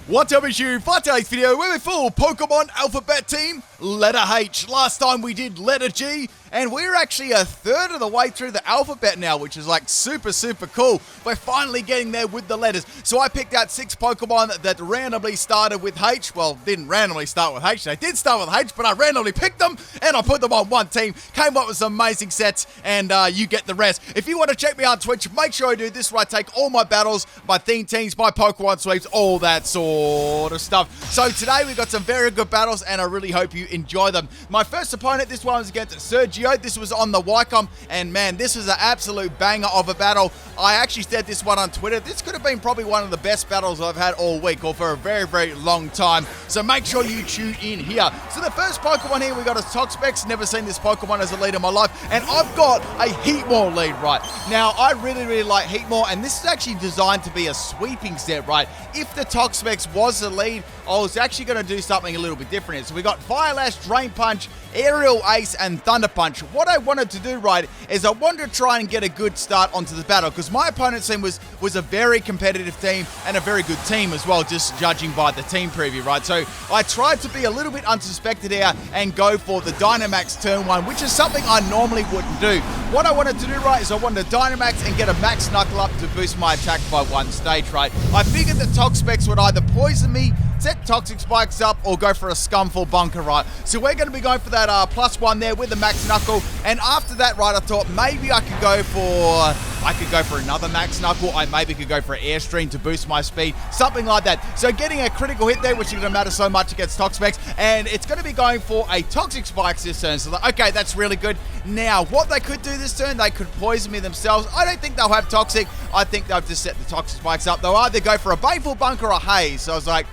What's up, issue? For today's video, we're a full Pokemon alphabet team, letter H. Last time we did letter G, and we're actually a third of the way through the alphabet now, which is like super cool. We're finally getting there with the letters. So I picked out 6 Pokemon that randomly started with H. Well, didn't randomly start with H. They did start with H, but I randomly picked them, and I put them on one team. Came up with some amazing sets, and you get the rest. If you want to check me out on Twitch, make sure I do this where I take all my battles, my theme teams, my Pokemon sweeps, all that sort of stuff. So today we got some very good battles, and I really hope you enjoy them. My first opponent, this one was against Sergio. This was on the Wycombe, and man, this was an absolute banger of a battle. I actually said this one on Twitter. This could have been probably one of the best battles I've had all week, or for a very long time. So make sure you tune in here. So the first Pokemon here we got is Toxapex. Never seen this Pokemon as a lead in my life, and I've got a Heatmore lead, right? Now, I really like Heatmore, and this is actually designed to be a sweeping set, right? If the Toxapex was the lead, I was actually going to do something a little bit different here. So we got Fire Lash, Drain Punch, Aerial Ace, and Thunder Punch. What I wanted to do, right, is I wanted to try and get a good start onto the battle, because my opponent's team was a very competitive team and a very good team as well, just judging by the team preview, right? So I tried to be a little bit unsuspected here and go for the Dynamax turn 1, which is something I normally wouldn't do. What I wanted to do, right, is I wanted to Dynamax and get a Max Knuckle Up to boost my attack by 1 stage, right? I figured that Toxapex would either poison me, set Toxic Spikes up, or go for a Scumful Bunker, right? So we're going to be going for that +1 there with the Max Knuckle, and after that, right, I thought maybe I could go for another Max Knuckle. I maybe could go for an Airstream to boost my speed, something like that. So getting a critical hit there, which is going to matter so much against Toxapex, and it's going to be going for a Toxic Spikes this turn. So okay, that's really good. Now, what they could do this turn, they could poison me themselves. I don't think they'll have Toxic. I think they'll just set the Toxic Spikes up. They'll either go for a Baneful Bunker or a Haze. So I was like,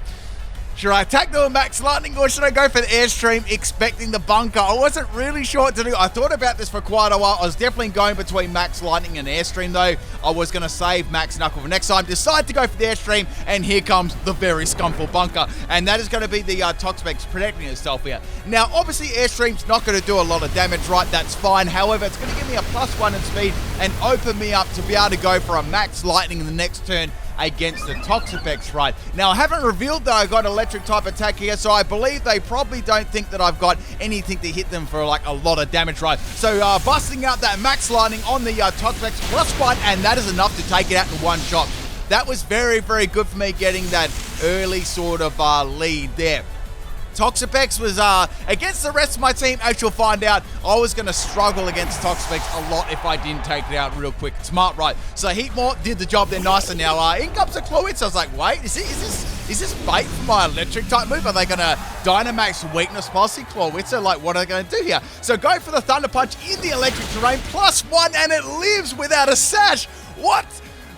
should I attack them with Max Lightning, or should I go for the Airstream expecting the Bunker? I wasn't really sure what to do. I thought about this for quite a while. I was definitely going between Max Lightning and Airstream, though. I was going to save Max Knuckle for next time. Decide to go for the Airstream, and here comes the very Scumful Bunker. And that is going to be the Toxapex protecting itself here. Now, obviously, Airstream's not going to do a lot of damage, right? That's fine. However, it's going to give me a +1 in speed and open me up to be able to go for a Max Lightning in the next turn against the Toxapex, right? Now, I haven't revealed that I got electric type attack here, so I believe they probably don't think that I've got anything to hit them for like a lot of damage, right? So busting out that Max Lightning on the Toxapex +1, and that is enough to take it out in one shot. That was very good for me, getting that early sort of lead there. Toxapex was against the rest of my team, as you'll find out. I was going to struggle against Toxapex a lot if I didn't take it out real quick. Smart, right? So Heatmore did the job there nicely. Now in comes a Clawitz. I was like, wait, is this bait for my electric type move? Are they going to Dynamax Weakness Policy Clawitz? Like, what are they going to do here? So go for the Thunder Punch in the electric terrain, +1, and it lives without a sash. What?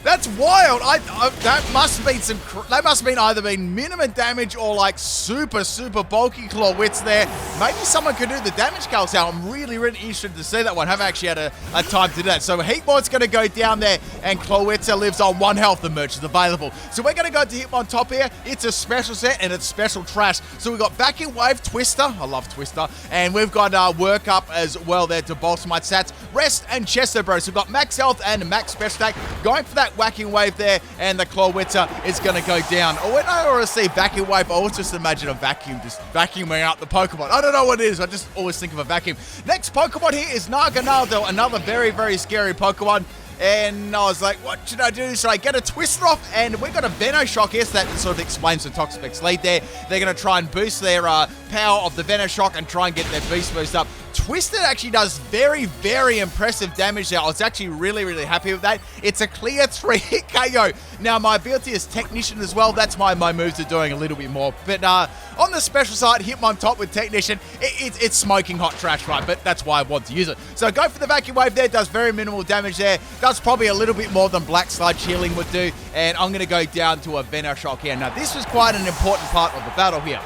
That's wild. That must have been either minimum damage or like super bulky Clawitz there. Maybe someone could do the damage calcs out. I'm really interested to see that one. Haven't actually had a time to do that. So Heatmore's going to go down there, and Clawitz lives on 1 health. The merch is available. So we're going to go to Heatmore on top here. It's a special set, and it's special trash. So we've got Vacuum Wave, Twister. I love Twister. And we've got Work Up as well there to bolster my stats. Rest and Chesto Bro. So we've got max health and max special attack. Going for that Whacking Wave there, and the Clawitz is going to go down. Oh, when I always see Vacuum Wave, I always just imagine a vacuum just vacuuming out the Pokemon. I don't know what it is. I just always think of a vacuum. Next Pokemon here is Naganadel, another very scary Pokemon. And I was like, what should I do? Should I get a Twister off? And we got a Venoshock. Yes, that sort of explains the Toxapex lead there. They're going to try and boost their power of the Venoshock and try and get their beast boost up. Twisted actually does very impressive damage there. I was actually really happy with that. It's a clear 3-hit KO. Now, my ability is Technician as well. That's my moves are doing a little bit more. But on the special side, hit on top with Technician. It's smoking hot trash, right? But that's why I want to use it. So go for the Vacuum Wave there. Does very minimal damage there. Does probably a little bit more than Black Sludge healing would do. And I'm going to go down to a Venoshock here. Now, this was quite an important part of the battle here.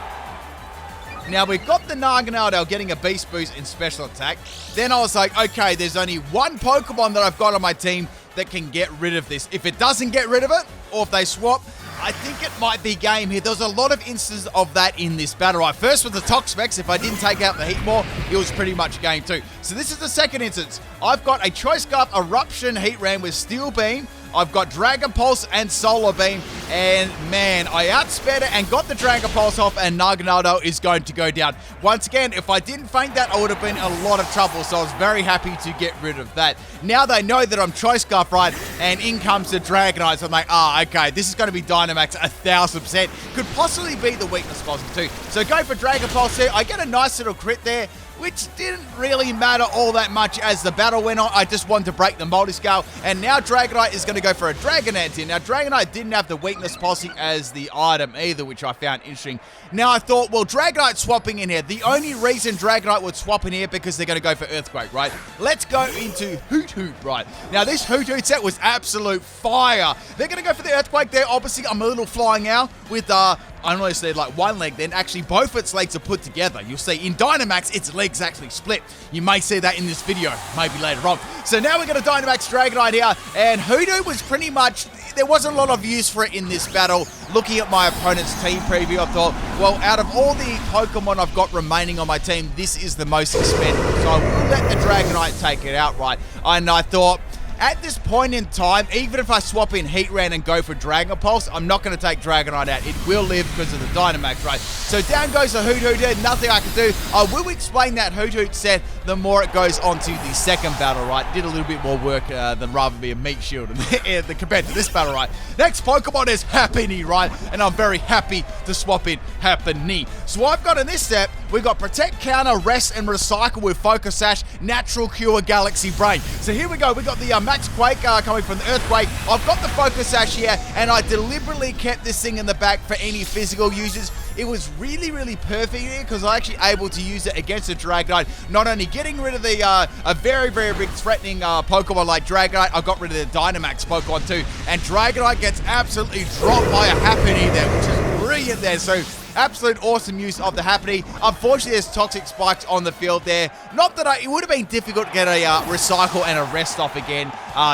Now, we've got the Naganadel getting a Beast Boost in special attack. Then I was like, okay, there's only one Pokemon that I've got on my team that can get rid of this. If it doesn't get rid of it, or if they swap, I think it might be game here. There was a lot of instances of that in this battle. Right, first with the Toxapex, if I didn't take out the Heatmore, it was pretty much game 2. So this is the second instance. I've got a Choice Scarf Eruption Heat Ram with Steel Beam, I've got Dragon Pulse and Solar Beam, and man, I outsped it and got the Dragon Pulse off, and Naganado is going to go down. Once again, if I didn't feint that, I would have been in a lot of trouble, so I was very happy to get rid of that. Now they know that I'm Choice Scarf, right, and in comes the Dragonite, so I'm like, okay, this is going to be Dynamax 1000%. Could possibly be the weakness puzzle too. So go for Dragon Pulse here. I get a nice little crit there, which didn't really matter all that much as the battle went on. I just wanted to break the multi-scale, and now Dragonite is going to go for a Dragonite here. Now, Dragonite didn't have the weakness pulsing as the item either, which I found interesting. Now, I thought, well, Dragonite swapping in here. The only reason Dragonite would swap in here because they're going to go for Earthquake, right? Let's go into Hoot Hoot, right? Now, this Hoot Hoot set was absolute fire. They're going to go for the Earthquake there. Obviously, I'm a little flying out with, I noticed they like one leg, then actually both its legs are put together. You'll see in Dynamax, its legs actually split. You may see that in this video, maybe later on. So now we're going to Dynamax Dragonite here, and Hoodoo was pretty much, there wasn't a lot of use for it in this battle. Looking at my opponent's team preview, I thought, well, out of all the Pokemon I've got remaining on my team, this is the most expensive. So I will let the Dragonite take it outright. And I thought, at this point in time, even if I swap in Heatran and go for Dragon Pulse, I'm not going to take Dragonite out. It will live because of the Dynamax, right? So down goes the Hoot Hoot there. Nothing I can do. I will explain that Hoot Hoot set the more it goes on to the second battle, right? Did a little bit more work than rather be a meat shield compared to this battle, right? Next Pokemon is Happiny, right? And I'm very happy to swap in Happiny. So I've got in this set, we've got Protect, Counter, Rest, and Recycle with Focus Sash, Natural Cure, Galaxy Brain. So here we go. We got the Max Quake coming from the Earthquake. I've got the Focus Sash here, and I deliberately kept this thing in the back for any physical users. It was really, really perfect here because I actually able to use it against the Dragonite. Not only getting rid of the a very, very big threatening Pokemon like Dragonite, I got rid of the Dynamax Pokemon too. And Dragonite gets absolutely dropped by a Happiny there, which is brilliant there. So absolute awesome use of the Happiny. Unfortunately, there's Toxic Spikes on the field there. Not that it would have been difficult to get a Recycle and a Rest off again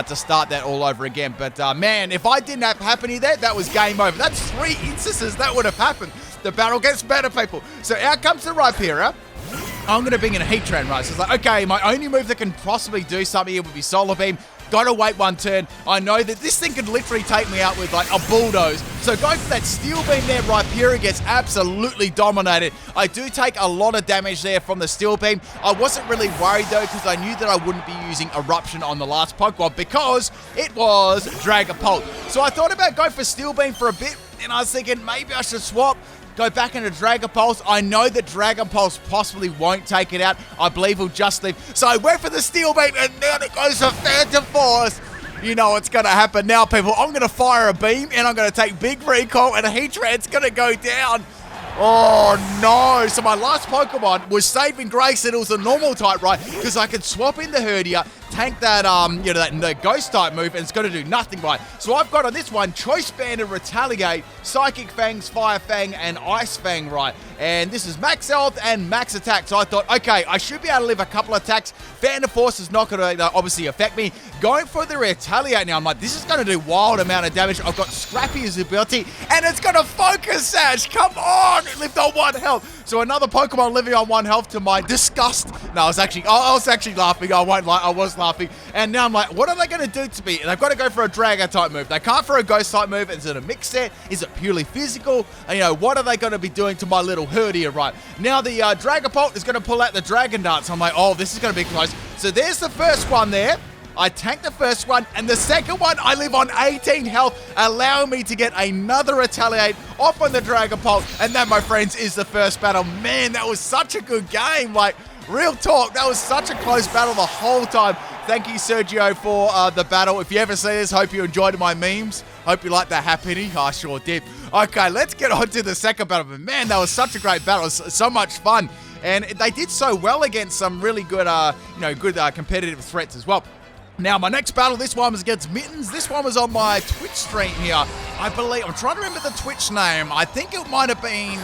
to start that all over again. But man, if I didn't have Happiny there, that was game over. That's 3 instances that would have happened. The battle gets better, people. So out comes the Rhyperior. I'm going to bring in a Heatran, right? So it's like, okay, my only move that can possibly do something here would be Solar Beam. Gotta wait one turn. I know that this thing could literally take me out with like a bulldoze. So going for that Steel Beam there, Rhyperior gets absolutely dominated. I do take a lot of damage there from the Steel Beam. I wasn't really worried though because I knew that I wouldn't be using Eruption on the last Pokemon because it was Dragon Pulse. So I thought about going for Steel Beam for a bit, and I was thinking maybe I should swap. Go back into Dragon Pulse. I know that Dragon Pulse possibly won't take it out. I believe he'll just leave. So I went for the Steel Beam, and then it goes for Phantom Force. You know what's going to happen now, people. I'm going to fire a beam, and I'm going to take big recoil, and a Heatran's going to go down. Oh, no. So my last Pokemon was Saving Grace, and it was a normal type, right? Because I could swap in the Herdia, tank that, that Ghost type move, and it's going to do nothing, right? So I've got on this one, Choice Band and Retaliate, Psychic Fangs, Fire Fang, and Ice Fang, right? And this is max health and max attack. So I thought, okay, I should be able to live a couple of attacks. Phantom Force is not going to obviously affect me. Going for the Retaliate now, I'm like, this is going to do wild amount of damage. I've got Scrappy's ability, and it's going to Focus Sash. Come on, it lived on 1 health. So another Pokemon living on 1 health to my disgust. No, I was actually laughing. I won't lie, I was laughing. And now I'm like, what are they going to do to me? They've got to go for a Dragon type move. They can't for a Ghost type move. Is it a mix set? Is it purely physical? And, what are they going to be doing to my little Herdia, right? Now the Dragapult is going to pull out the Dragon Dance. I'm like, oh, this is going to be close. So there's the first one there. I tanked the first one, and the second one, I live on 18 health, allowing me to get another Retaliate off on the Dragapult, and that, my friends, is the first battle. Man, that was such a good game. Like, real talk, that was such a close battle the whole time. Thank you, Sergio, for the battle. If you ever see this, hope you enjoyed my memes. Hope you liked that Happiny. I sure did. Okay, let's get on to the second battle. But man, that was such a great battle. It was so much fun. And they did so well against some really good, competitive threats as well. Now, my next battle, this one was against Mittens. This one was on my Twitch stream here. I believe, I'm trying to remember the Twitch name. I think it might have been,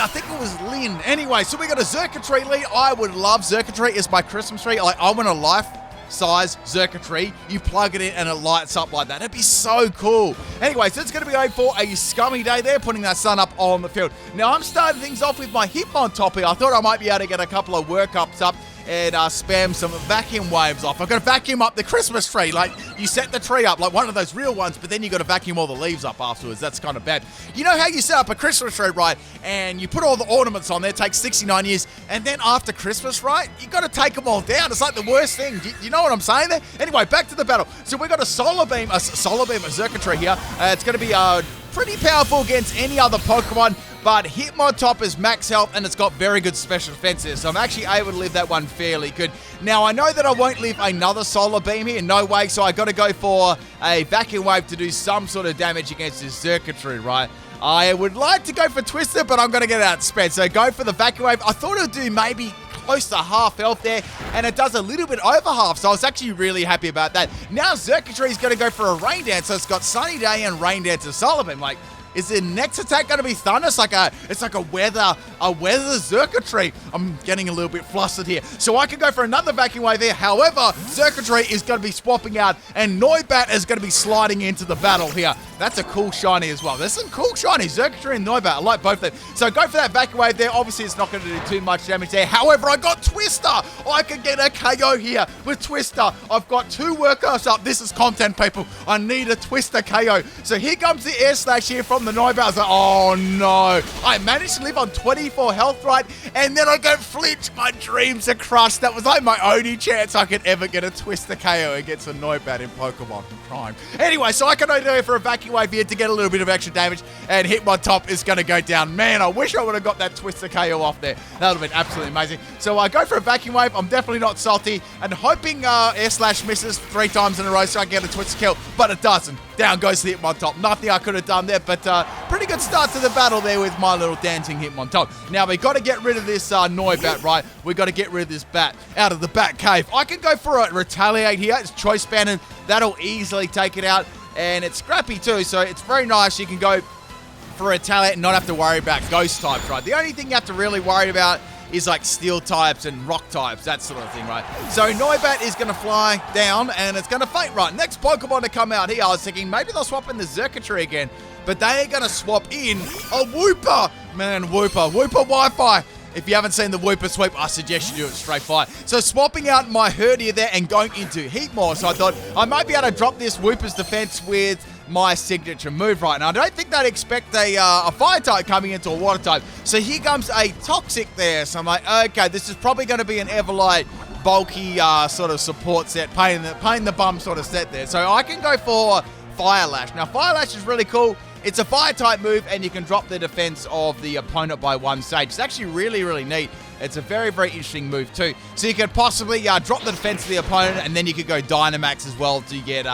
I think it was Lynn. Anyway, so we got a Xurkitree lead. I would love Xurkitree as my Christmas tree. Like, I want a life-size Xurkitree. You plug it in and it lights up like that. That'd be so cool. Anyway, so it's going to be going for a scummy day there, putting that sun up on the field. Now, I'm starting things off with my Hitmontop here. I thought I might be able to get a couple of workups up. and spam some vacuum waves off. I've got to vacuum up the Christmas tree. Like, you set the tree up, like one of those real ones, but then you got to vacuum all the leaves up afterwards. That's kind of bad. You know how you set up a Christmas tree, right? And you put all the ornaments on there, it takes 69 years, and then after Christmas, right, you got to take them all down. It's like the worst thing. You know what I'm saying there? Anyway, back to the battle. So we got a solar beam, a Zerkatry here. It's going to be pretty powerful against any other Pokemon, but Hitmontop is max health and it's got very good special defenses, so I'm actually able to live that one fairly good. Now, I know that I won't live another Solar Beam here, no way, so I got to go for a Vacuum Wave to do some sort of damage against this Zerkatry, right? I would like to go for Twister, but I'm going to get outsped, so go for the Vacuum Wave. I thought it would do maybe close to half health there, and it does a little bit over half, so I was actually really happy about that. Now Zerkatry is going to go for a Rain Dance, so it's got Sunny Day and Rain Dance and Solar Beam. Like, is the next attack going to be Thunder? It's like a weather Zerkatry. I'm getting a little bit flustered here. So I can go for another Vacuum Wave here. However, Zerkatry is going to be swapping out, and Noibat is going to be sliding into the battle here. That's a cool shiny as well. There's some cool shinies, Zerkatry and Noibat. I like both of them. So go for that Vacuum Wave there. Obviously, it's not going to do too much damage there. However, I got Twister. I can get a KO here with Twister. I've got 2 workhorse up. This is content, people. I need a Twister KO. So here comes the Air Slash here from the Noibat. I was like, oh no. I managed to live on 24 health, right? And then I go flinch. My dreams are crushed. That was like my only chance I could ever get a Twister KO against a Noibat in Pokemon Prime. Anyway, so I can only go for a Vacuum Wave here to get a little bit of extra damage, and Hitmontop is going to go down. Man, I wish I would have got that Twister KO off there. That would have been absolutely amazing. So I go for a Vacuum Wave. I'm definitely not salty, and hoping Air Slash misses 3 times in a row so I can get a Twister kill, but it doesn't. Down goes the Hitmontop. Nothing I could have done there, but pretty good start to the battle there with my little dancing Hitmontop. Now, we got to get rid of this Noibat, right? We got to get rid of this bat out of the Bat Cave. I can go for a Retaliate here. It's Choice Band, and that'll easily take it out. And it's scrappy too, so it's very nice. You can go for Retaliate and not have to worry about Ghost types, right? The only thing you have to really worry about is like Steel types and Rock types, that sort of thing, right? So Noibat is going to fly down, and it's going to faint, right? Next Pokemon to come out here, I was thinking maybe they'll swap in the Zerkatry again, but they are going to swap in a Wooper. Man, Wooper Wi-Fi. If you haven't seen the Wooper sweep, I suggest you do it straight fire. So swapping out my Herdier there and going into Heatmore. So I thought I might be able to drop this Wooper's defense with my signature move right now. I don't think they'd expect a fire type coming into a water type. So here comes a Toxic there. So I'm like, okay, this is probably going to be an Everlight bulky sort of support set, pain in the bum sort of set there. So I can go for Fire Lash. Now, Fire Lash is really cool. It's a fire type move, and you can drop the defense of the opponent by 1 stage. It's actually really, really neat. It's a very, very interesting move too. So you could possibly drop the defense of the opponent, and then you could go Dynamax as well to get,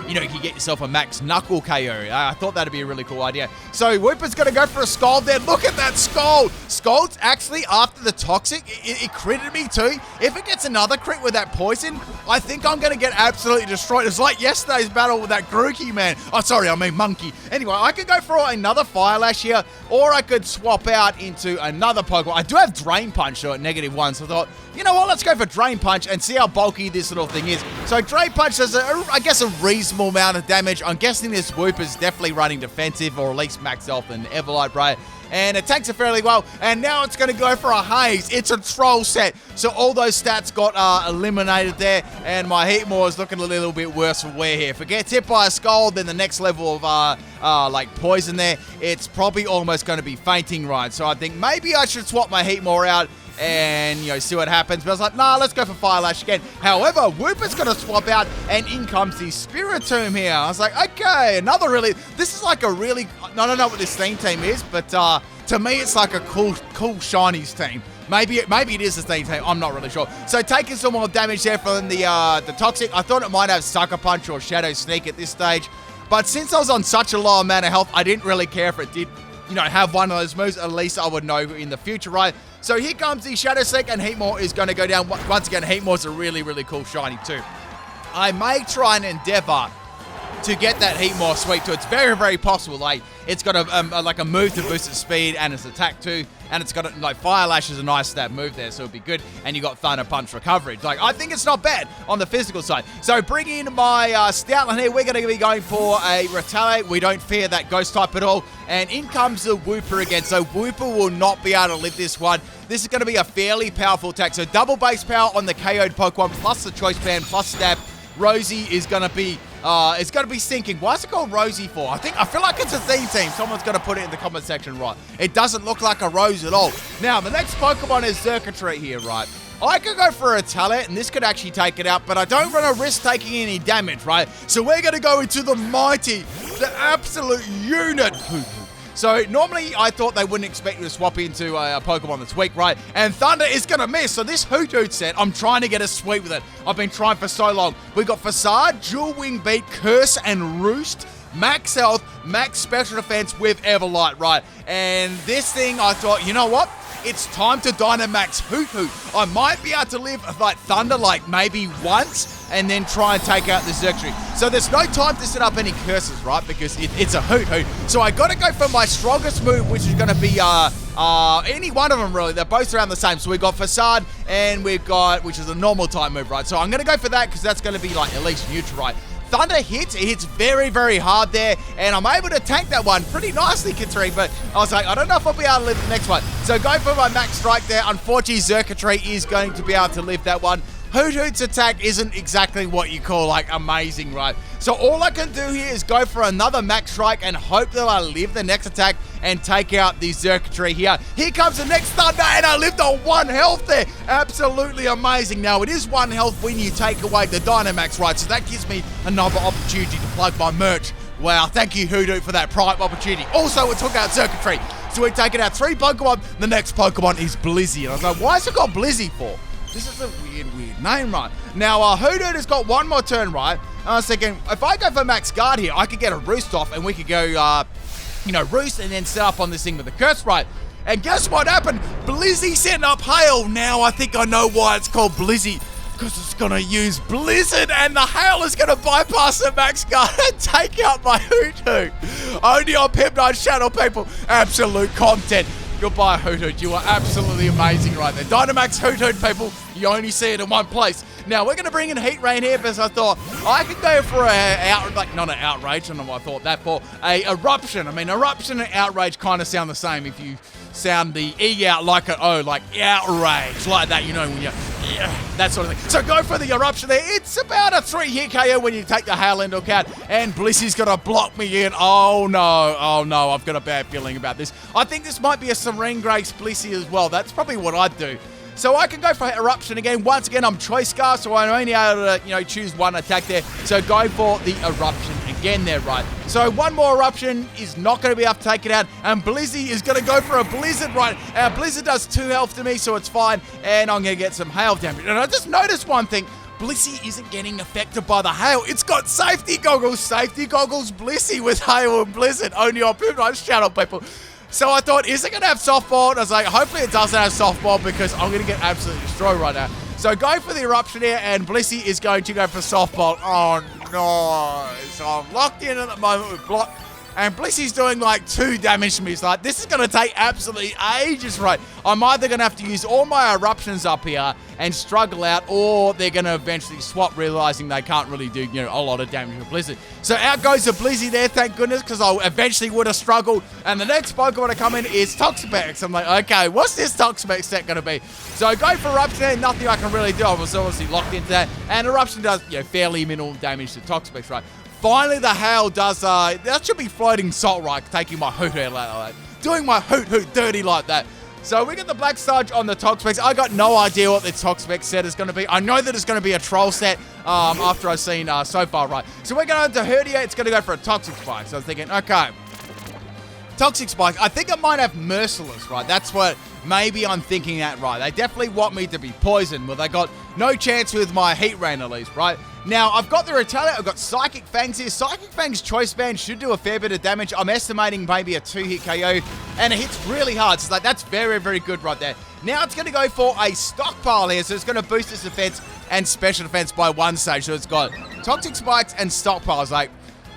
you can get yourself a Max Knuckle KO. I thought that'd be a really cool idea. So Wooper's going to go for a Scald there. Look at that Scald. Scald's actually, after the Toxic, it critted me too. If it gets another crit with that Poison, I think I'm going to get absolutely destroyed. It's like yesterday's battle with that Grookey, man. Oh, sorry, I mean Monkey. Anyway, I could go for another Fire Lash here, or I could swap out into another Pokemon. I do have Drain Punch at -1, so I thought, you know what, let's go for Drain Punch and see how bulky this little thing is. So Drain Punch does, I guess, a reasonable amount of damage. I'm guessing this Wooper's definitely running defensive, or at least max health and Everlight, right? And it takes it fairly well, and now it's going to go for a Haze. It's a Troll set, so all those stats got eliminated there, and my Heatmore is looking a little bit worse for wear here. If it gets hit by a Scald, then the next level of like Poison there, it's probably almost going to be fainting, right? So I think maybe I should swap my Heatmore out and, see what happens. But I was like, nah, let's go for Fire Lash again. However, Wooper's going to swap out, and in comes the Spiritomb here. I was like, okay, another really, this is like a really, I don't know what this team is, but to me, it's like a cool shinies team. Maybe it is the same team. I'm not really sure. So taking some more damage there from the Toxic. I thought it might have Sucker Punch or Shadow Sneak at this stage. But since I was on such a low amount of health, I didn't really care if it did, have one of those moves. At least I would know in the future, right? So here comes the Shadow Sneak, and Heatmore is going to go down. Once again, Heatmore's a really, really cool shiny too. I may try and endeavor to get that heat more sweep too. It's very, very possible. Like, it's got a move to boost its speed and its attack too. And it's got, like, Fire Lash is a nice stab move there, so it'll be good. And you got Thunder Punch for coverage. Like, I think it's not bad on the physical side. So, bring in my Stoutland here. We're going to be going for a Retaliate. We don't fear that Ghost type at all. And in comes the Wooper again. So, Wooper will not be able to live this one. This is going to be a fairly powerful attack. So, double base power on the KO'd Pokemon, plus the Choice Band, plus Stab. Rosie is going to be sinking. Why is it called Rosie for? I feel like it's a theme team. Someone's going to put it in the comment section, right? It doesn't look like a rose at all. Now, the next Pokemon is Circuitry here, right? I could go for a Talent, and this could actually take it out, but I don't want to risk taking any damage, right? So we're going to go into the mighty, the absolute unit. So normally I thought they wouldn't expect you to swap into a Pokemon that's weak, right? And Thunder is going to miss. So this Hoot set, I'm trying to get a sweep with it. I've been trying for so long. We've got Facade, Dual Wing Beat, Curse, and Roost. Max health, max special defense with Everlight, right? And this thing, I thought, you know what? It's time to Dynamax Hoot. I might be able to live like Thunder like maybe once and then try and take out the Xurkitree. So there's no time to set up any curses, right? Because it's a Hoot. So I got to go for my strongest move, which is going to be any one of them really. They're both around the same. So we've got Facade and we've got, which is a normal type move, right? So I'm going to go for that because that's going to be like at least neutral, right? Thunder hits, it hits very, very hard there, and I'm able to tank that one pretty nicely considering, but I was like, I don't know if I'll be able to live the next one. So go for my max strike there. Unfortunately, Xurkitree is going to be able to live that one. Hoot's attack isn't exactly what you call, like, amazing, right? So all I can do here is go for another max strike and hope that I live the next attack and take out the Xurkitree here. Here comes the next Thunder, and I lived on 1 health there. Absolutely amazing. Now, it is 1 health when you take away the Dynamax, right? So that gives me another opportunity to plug my merch. Wow, thank you, Hoodoo, for that prime opportunity. Also, it took out Xurkitree. So we're taking out 3 Pokemon. The next Pokemon is Blizzy. And I was like, why is it got Blizzy for? This is a weird name, right? Now, Hoodoo has got 1 more turn, right? And I was thinking, if I go for Max Guard here, I could get a Roost off, and we could go, Roost, and then set up on this thing with a Curse, right? And guess what happened? Blizzy setting up Hail. Now, I think I know why it's called Blizzy. Because it's going to use Blizzard, and the Hail is going to bypass the Max Guard and take out my Hoodoo. Only on PIMPNITE channel, people. Absolute content. Goodbye, Hoot. You are absolutely amazing right there. Dynamax Hoot, people. You only see it in one place. Now, we're going to bring in Heat Rain here because I thought I could go for not an Outrage. I don't know what I thought that for. A Eruption. I mean, Eruption and Outrage kind of sound the same if you sound the E out like an O, like Outrage. Like that, when you... Yeah, that sort of thing. So go for the Eruption there. It's about a 3-hit KO when you take the Hail into account. And Blizzy's going to block me in. Oh, no. I've got a bad feeling about this. I think this might be a Serene Grace Blizzy as well. That's probably what I'd do. So I can go for Eruption again. Once again, I'm Choice Scar, so I'm only able to, choose 1 attack there. So go for the Eruption again there, right? So 1 more Eruption is not going to be able to take it out. And Blizzy is going to go for a Blizzard, right? Blizzard does 2 health to me, so it's fine. And I'm going to get some Hail damage. And I just noticed one thing. Blizzy isn't getting affected by the Hail. It's got Safety Goggles. Safety Goggles Blizzy with Hail and Blizzard. Only on PIMPNITE's channel, people. So I thought, is it going to have Softball? And I was like, hopefully it doesn't have Softball because I'm going to get absolutely destroyed right now. So go for the Eruption here, and Blizzy is going to go for Softball. Oh, no. So I'm locked in at the moment with Block. And Blizzy's doing like 2 damage to me. It's like, this is going to take absolutely ages, right? I'm either going to have to use all my Eruptions up here and struggle out, or they're going to eventually swap, realizing they can't really do, a lot of damage with Blizzard. So out goes the Blizzy there, thank goodness, because I eventually would have struggled. And the next Pokemon to come in is Toxapex. I'm like, okay, what's this Toxapex set going to be? So I go for Eruption there, nothing I can really do. I was obviously locked into that. And Eruption does, fairly minimal damage to Toxapex, right? Finally, the Hail does, that should be Floating Salt, right? Taking my Hoot like that. Doing my Hoot dirty like that. So we get the Black Sludge on the Toxapex. I got no idea what the Toxapex set is going to be. I know that it's going to be a Troll set after I've seen so far, right? So we're going to Herdia. It's going to go for a Toxic Spike. So I was thinking, okay. Toxic Spike. I think it might have Merciless, right? That's what maybe I'm thinking that, right? They definitely want me to be poisoned. Well, they got no chance with my Heat Rain at least, right? Now, I've got the Retaliate, I've got Psychic Fangs here. Psychic Fangs Choice Band should do a fair bit of damage. I'm estimating maybe a 2-hit KO, and it hits really hard. So that's very, very good right there. Now it's going to go for a Stockpile here, so it's going to boost its defense and special defense by 1 stage. So it's got Toxic Spikes and Stockpiles. Like,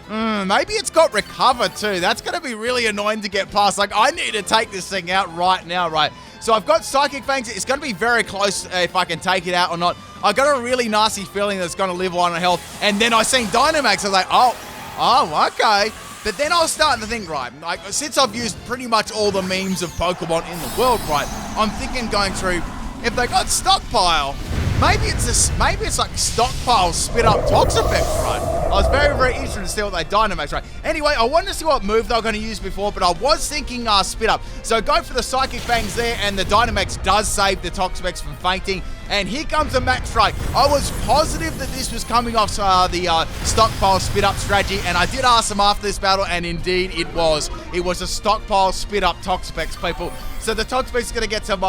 Maybe it's got recover too. That's going to be really annoying to get past. Like, I need to take this thing out right now, right? So I've got Psychic Fangs. It's going to be very close if I can take it out or not. I got a really nasty feeling that it's going to live on health. And then I seen Dynamax. I was like, oh, okay. But then I was starting to think, right, like, since I've used pretty much all the memes of Pokemon in the world, right, I'm thinking going through, if they got Stockpile, maybe it's like Stockpile spit up Toxapex, right? I was very, very interested to see what they Dynamax, right? Anyway, I wanted to see what move they were going to use before, but I was thinking Spit Up. So go for the Psychic Fangs there, and the Dynamax does save the Toxapex from fainting. And here comes a Max Strike. I was positive that this was coming off the Stockpile Spit Up strategy, and I did ask them after this battle, and indeed it was. It was a Stockpile Spit Up Toxapex, people. So the Toxapex is going to get some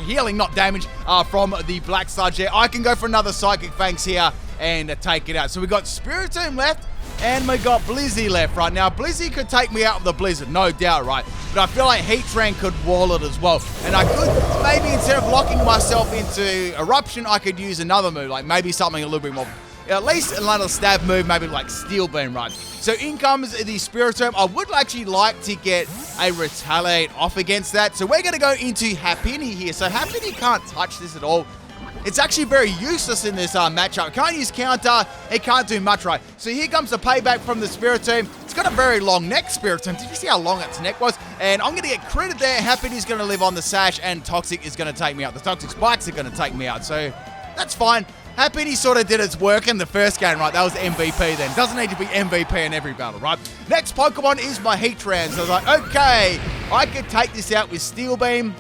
healing, not damage, from the Black Sludge there. I can go for another Psychic Fangs here and take it out. So we got Spiritomb left, and we got Blizzy left, right? Now, Blizzy could take me out of the Blizzard, no doubt, right? But I feel like Heatran could wall it as well. And I could, maybe instead of locking myself into Eruption, I could use another move, like maybe something a little bit more, at least another stab move, maybe like Steel Beam, right? So in comes the Spiritomb. I would actually like to get a Retaliate off against that. So we're going to go into Happiny here. So Happiny can't touch this at all. It's actually very useless in this matchup. Can't use counter. It can't do much, right? So here comes the payback from the Spiritomb. It's got a very long neck, Spiritomb. Did you see how long its neck was? And I'm going to get critted there. Happiny's going to live on the Sash, and Toxic is going to take me out. The Toxic Spikes are going to take me out, so that's fine. Happiny sort of did its work in the first game, right? That was MVP then. Doesn't need to be MVP in every battle, right? Next Pokemon is my Heatran. So I was like, okay, I could take this out with Steel Beam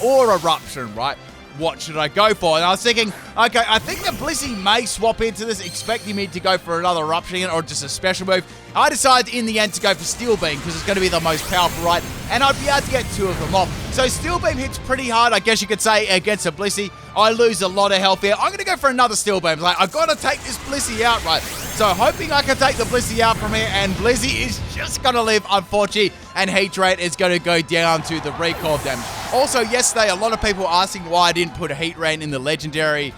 or Eruption, right? What should I go for? And I was thinking, okay, I think the Blizzy may swap into this, expecting me to go for another Eruption or just a special move. I decided in the end to go for Steel Beam because it's going to be the most powerful, right? And I'd be able to get two of them off. So Steel Beam hits pretty hard, I guess you could say, against a Blizzy. I lose a lot of health here. I'm going to go for another Steel Beam. Like, I've got to take this Blizzy out, right? So hoping I can take the Blizzy out from here, and Blizzy is just going to live, unfortunately, and Heatran is going to go down to the recoil damage. Also, yesterday, a lot of people asking why I didn't put a Heatran in the Legendary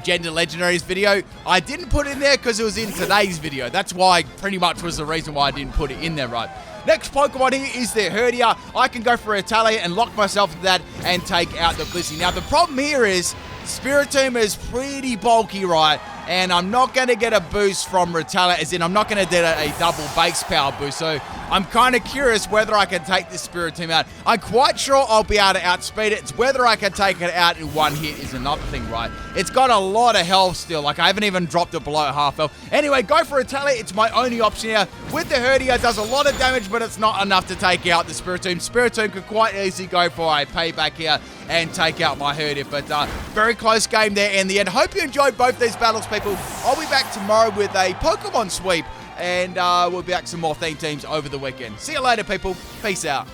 Gender Legendaries video. I didn't put it in there because it was in today's video. That's why, pretty much was the reason why I didn't put it in there, right? Next Pokemon here is the Herdia. I can go for a Retaliate and lock myself to that and take out the Blizzy. Now, the problem here is Spiritomb is pretty bulky, right? And I'm not going to get a boost from Retaliate, as in I'm not going to get a double base power boost. So I'm kind of curious whether I can take this Spiritomb out. I'm quite sure I'll be able to outspeed it. It's whether I can take it out in one hit is another thing, right? It's got a lot of health still. Like, I haven't even dropped it below half health. Anyway, go for Retaliate. It's my only option here. With the Herdia, it does a lot of damage, but it's not enough to take out the Spiritomb. Spiritomb could quite easily go for a payback here and take out my Herdia. But very close game there in the end. Hope you enjoyed both these battles, people. I'll be back tomorrow with a Pokemon sweep, and we'll be back some more theme teams over the weekend. See you later, people. Peace out.